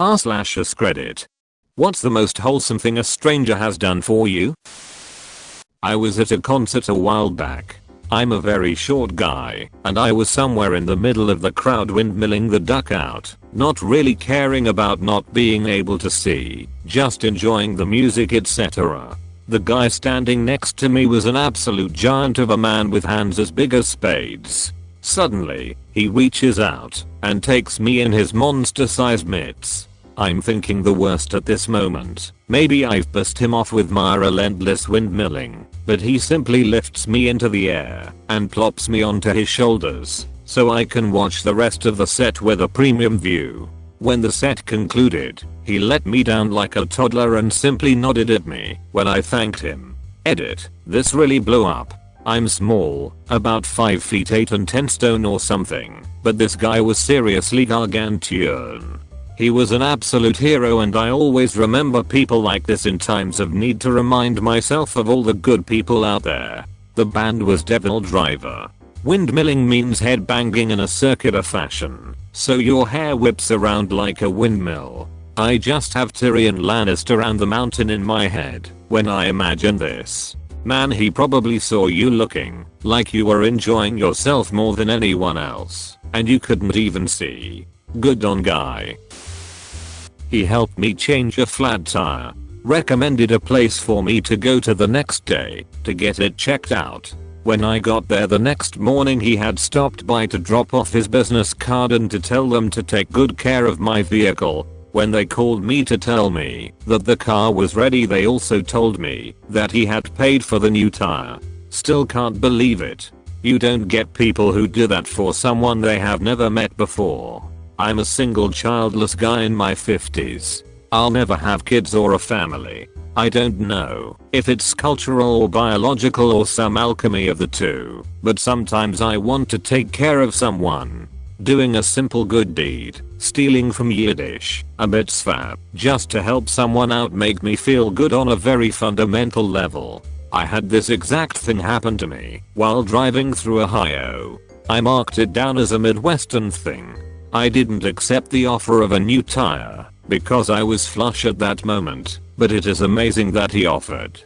r/AskReddit. What's the most wholesome thing a stranger has done for you? I was at a concert a while back. I'm a very short guy, and I was somewhere in the middle of the crowd windmilling the duck out, not really caring about not being able to see, just enjoying the music etc. The guy standing next to me was an absolute giant of a man with hands as big as spades. Suddenly, he reaches out and takes me in his monster-sized mitts. I'm thinking the worst at this moment. Maybe I've pissed him off with my relentless windmilling, but he simply lifts me into the air and plops me onto his shoulders so I can watch the rest of the set with a premium view. When the set concluded, he let me down like a toddler and simply nodded at me when I thanked him. Edit. This really blew up. I'm small, about 5 feet 8 and 10 stone or something, but this guy was seriously gargantuan. He was an absolute hero, and I always remember people like this in times of need to remind myself of all the good people out there. The band was Devil Driver. Windmilling means head banging in a circular fashion, so your hair whips around like a windmill. I just have Tyrion Lannister and the mountain in my head when I imagine this. Man, he probably saw you looking like you were enjoying yourself more than anyone else, and you couldn't even see. Good on guy. He helped me change a flat tire, recommended a place for me to go to the next day to get it checked out. When I got there the next morning, he had stopped by to drop off his business card and to tell them to take good care of my vehicle. When they called me to tell me that the car was ready, they also told me that he had paid for the new tire. Still can't believe it. You don't get people who do that for someone they have never met before. I'm a single childless guy in my 50s. I'll never have kids or a family. I don't know if it's cultural or biological or some alchemy of the two, but sometimes I want to take care of someone. Doing a simple good deed, stealing from Yiddish, a mitzvah, just to help someone out make me feel good on a very fundamental level. I had this exact thing happen to me while driving through Ohio. I marked it down as a Midwestern thing. I didn't accept the offer of a new tire because I was flush at that moment, but it is amazing that he offered.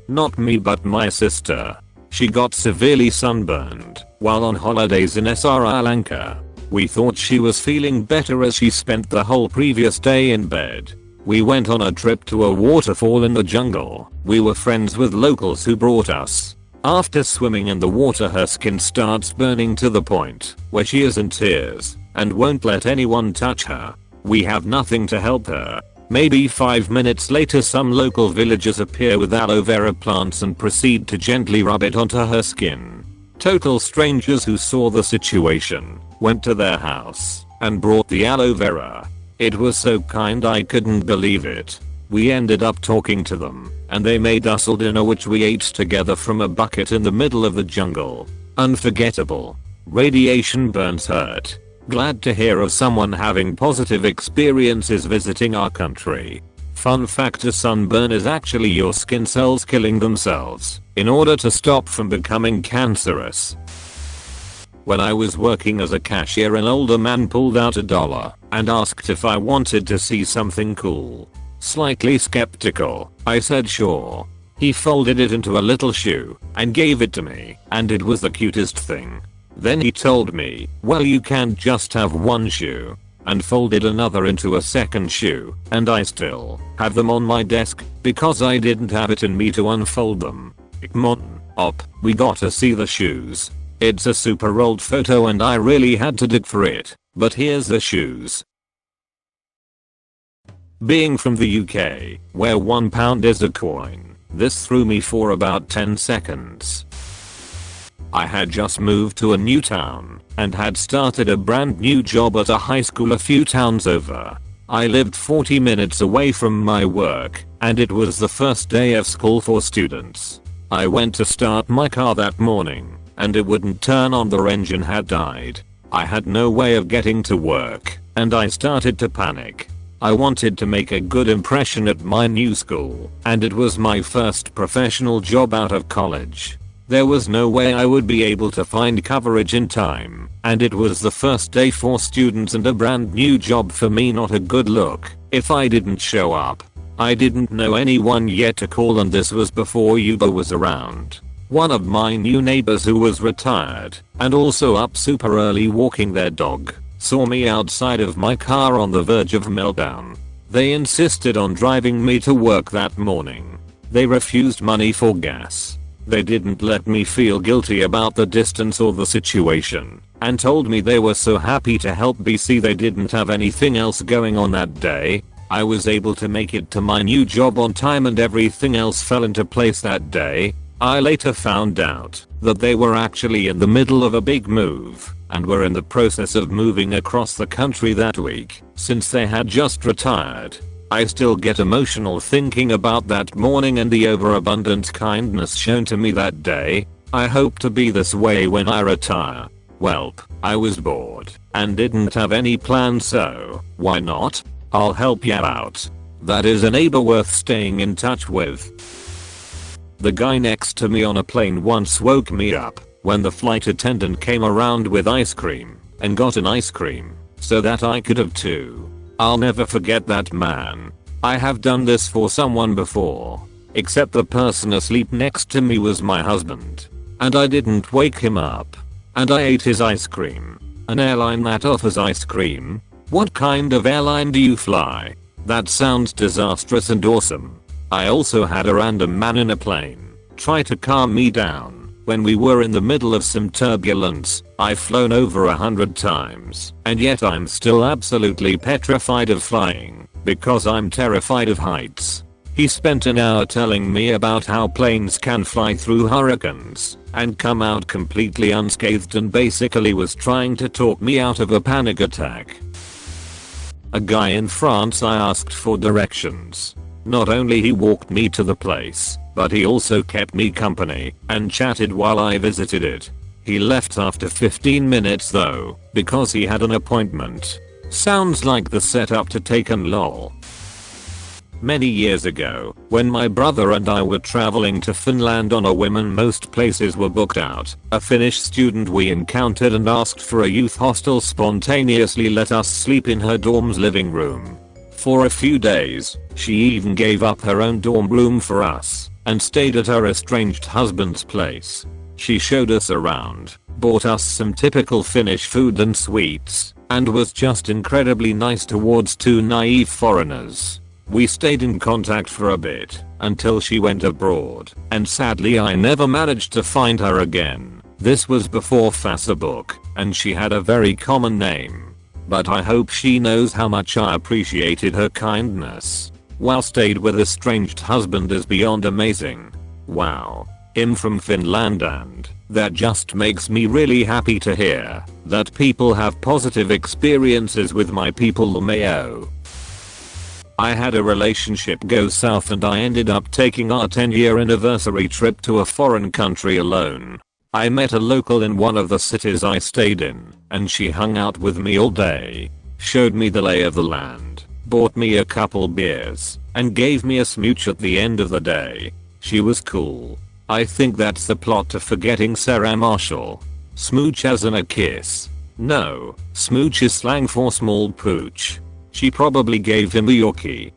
Not me, but my sister. She got severely sunburned while on holidays in Sri Lanka. We thought she was feeling better as she spent the whole previous day in bed. We went on a trip to a waterfall in the jungle. We were friends with locals who brought us. After swimming in the water, her skin starts burning to the point where she is in tears and won't let anyone touch her. We have nothing to help her. Maybe 5 minutes later, some local villagers appear with aloe vera plants and proceed to gently rub it onto her skin. Total strangers who saw the situation went to their house and brought the aloe vera. It was so kind, I couldn't believe it. We ended up talking to them, and they made us all dinner, which we ate together from a bucket in the middle of the jungle. Unforgettable. Radiation burns hurt. Glad to hear of someone having positive experiences visiting our country. Fun fact: a sunburn is actually your skin cells killing themselves in order to stop from becoming cancerous. When I was working as a cashier, an older man pulled out $1 and asked if I wanted to see something cool. Slightly skeptical, I said sure. He folded it into a little shoe and gave it to me, and it was the cutest thing. Then he told me, well, you can't just have one shoe, and folded another into a second shoe, and I still have them on my desk because I didn't have it in me to unfold them. Come on, op, we gotta see the shoes. It's a super old photo and I really had to dig for it, but here's the shoes. Being from the UK, where £1 is a coin, this threw me for about 10 seconds. I had just moved to a new town and had started a brand new job at a high school a few towns over. I lived 40 minutes away from my work, and it was the first day of school for students. I went to start my car that morning, and it wouldn't turn on. The engine had died. I had no way of getting to work, and I started to panic. I wanted to make a good impression at my new school, and it was my first professional job out of college. There was no way I would be able to find coverage in time, and it was the first day for students and a brand new job for me. Not a good look if I didn't show up. I didn't know anyone yet to call, and this was before Uber was around. One of my new neighbors, who was retired and also up super early walking their dog, saw me outside of my car on the verge of meltdown. They insisted on driving me to work that morning. They refused money for gas. They didn't let me feel guilty about the distance or the situation, and told me they were so happy to help BC they didn't have anything else going on that day. I was able to make it to my new job on time and everything else fell into place that day. I later found out that they were actually in the middle of a big move and were in the process of moving across the country that week since they had just retired. I still get emotional thinking about that morning and the overabundant kindness shown to me that day. I hope to be this way when I retire. Welp, I was bored and didn't have any plans, so why not? I'll help you out. That is a neighbor worth staying in touch with. The guy next to me on a plane once woke me up when the flight attendant came around with ice cream and got an ice cream so that I could have too. I'll never forget that man. I have done this for someone before, except the person asleep next to me was my husband, and I didn't wake him up, and I ate his ice cream. An airline that offers ice cream? What kind of airline do you fly? That sounds disastrous and awesome. I also had a random man in a plane try to calm me down when we were in the middle of some turbulence. I've flown over 100 times and yet I'm still absolutely petrified of flying because I'm terrified of heights. He spent an hour telling me about how planes can fly through hurricanes and come out completely unscathed, and basically was trying to talk me out of a panic attack. A guy in France, I asked for directions. Not only he walked me to the place, but he also kept me company and chatted while I visited it. He left after 15 minutes though, because he had an appointment. Sounds like the setup to Taken lol. Many years ago, when my brother and I were traveling to Finland on a whim and most places were booked out, a Finnish student we encountered and asked for a youth hostel spontaneously let us sleep in her dorm's living room. For a few days, she even gave up her own dorm room for us and stayed at her estranged husband's place. She showed us around, bought us some typical Finnish food and sweets, and was just incredibly nice towards two naive foreigners. We stayed in contact for a bit until she went abroad, and sadly I never managed to find her again. This was before Facebook, and she had a very common name. But I hope she knows how much I appreciated her kindness. While stayed with a estranged husband is beyond amazing. Wow. Him from Finland, and that just makes me really happy to hear that people have positive experiences with my people Mayo. I had a relationship go south and I ended up taking our 10-year anniversary trip to a foreign country alone. I met a local in one of the cities I stayed in, and she hung out with me all day, showed me the lay of the land, bought me a couple beers, and gave me a smooch at the end of the day. She was cool. I think that's the plot to Forgetting Sarah Marshall. Smooch as in a kiss. No, smooch is slang for small pooch. She probably gave him a Yorkie.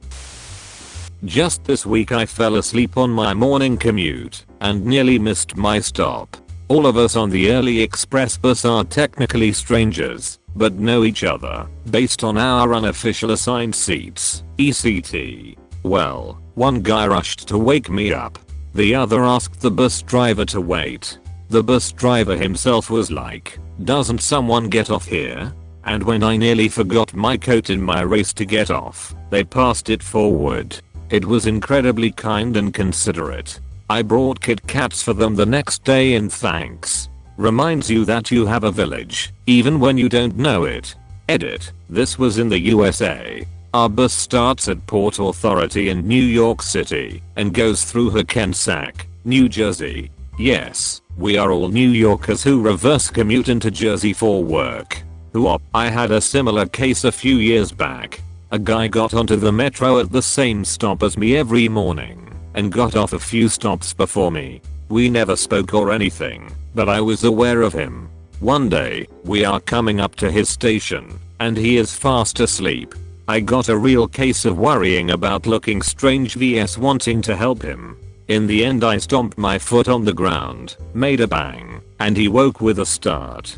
Just this week I fell asleep on my morning commute and nearly missed my stop. All of us on the early express bus are technically strangers, but know each other based on our unofficial assigned seats, ECT. Well, one guy rushed to wake me up. The other asked the bus driver to wait. The bus driver himself was like, "Doesn't someone get off here?" And when I nearly forgot my coat in my race to get off, they passed it forward. It was incredibly kind and considerate. I brought Kit Kats for them the next day in thanks. Reminds you that you have a village, even when you don't know it. Edit. This was in the USA. Our bus starts at Port Authority in New York City and goes through Hackensack, New Jersey. Yes, we are all New Yorkers who reverse commute into Jersey for work. I had a similar case a few years back. A guy got onto the metro at the same stop as me every morning and got off a few stops before me. We never spoke or anything, but I was aware of him. One day, we are coming up to his station, and he is fast asleep. I got a real case of worrying about looking strange vs wanting to help him. In the end I stomped my foot on the ground, made a bang, and he woke with a start.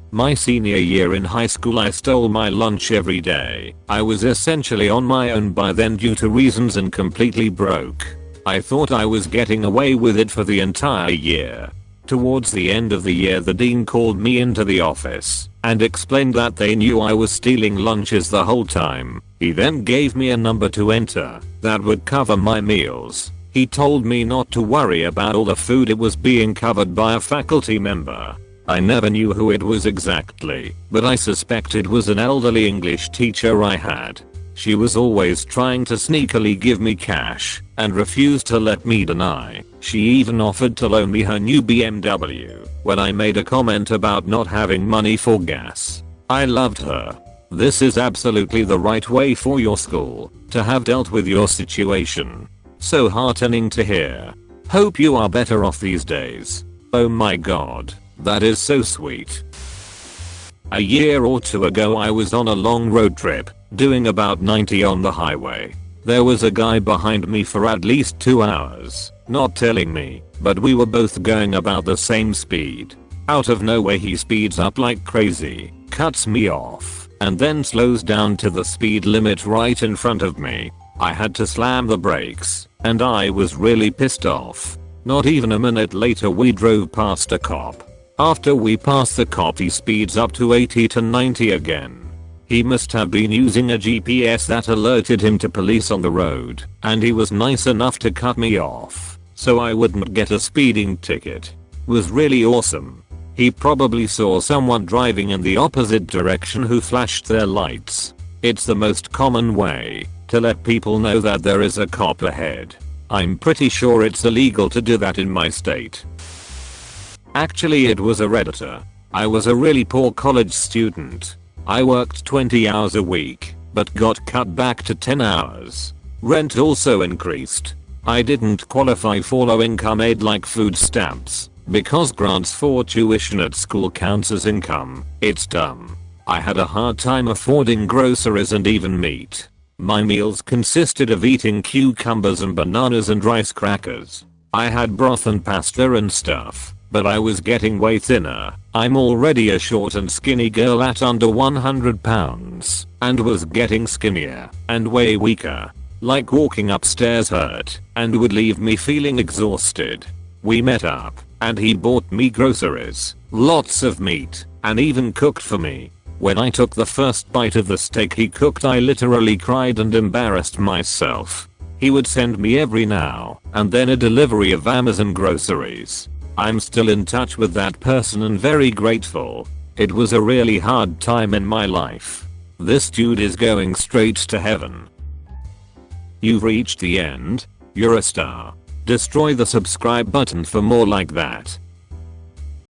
My senior year in high school I stole my lunch every day. I was essentially on my own by then due to reasons and completely broke. I thought I was getting away with it for the entire year. Towards the end of the year the dean called me into the office and explained that they knew I was stealing lunches the whole time. He then gave me a number to enter that would cover my meals. He told me not to worry about all the food, it was being covered by a faculty member. I never knew who it was exactly, but I suspect it was an elderly English teacher I had. She was always trying to sneakily give me cash and refused to let me deny. She even offered to loan me her new BMW when I made a comment about not having money for gas. I loved her. This is absolutely the right way for your school to have dealt with your situation. So heartening to hear. Hope you are better off these days. Oh my god, that is so sweet. A year or two ago I was on a long road trip, doing about 90 on the highway. There was a guy behind me for at least 2 hours, not telling me, but we were both going about the same speed. Out of nowhere he speeds up like crazy, cuts me off, and then slows down to the speed limit right in front of me. I had to slam the brakes, and I was really pissed off. Not even a minute later we drove past a cop. After we passed the cop he speeds up to 80 to 90 again. He must have been using a GPS that alerted him to police on the road, and he was nice enough to cut me off so I wouldn't get a speeding ticket. Was really awesome. He probably saw someone driving in the opposite direction who flashed their lights. It's the most common way to let people know that there is a cop ahead. I'm pretty sure it's illegal to do that in my state. Actually it was a Redditor. I was a really poor college student. I worked 20 hours a week, but got cut back to 10 hours. Rent also increased. I didn't qualify for low income aid like food stamps, because grants for tuition at school counts as income. It's dumb. I had a hard time affording groceries and even meat. My meals consisted of eating cucumbers and bananas and rice crackers. I had broth and pasta and stuff. But I was getting way thinner. I'm already a short and skinny girl at under 100 pounds, and was getting skinnier and way weaker. Like walking upstairs hurt and would leave me feeling exhausted. We met up, and he bought me groceries, lots of meat, and even cooked for me. When I took the first bite of the steak he cooked I literally cried and embarrassed myself. He would send me every now and then a delivery of Amazon groceries. I'm still in touch with that person and very grateful. It was a really hard time in my life. This dude is going straight to heaven. You've reached the end. You're a star. Destroy the subscribe button for more like that.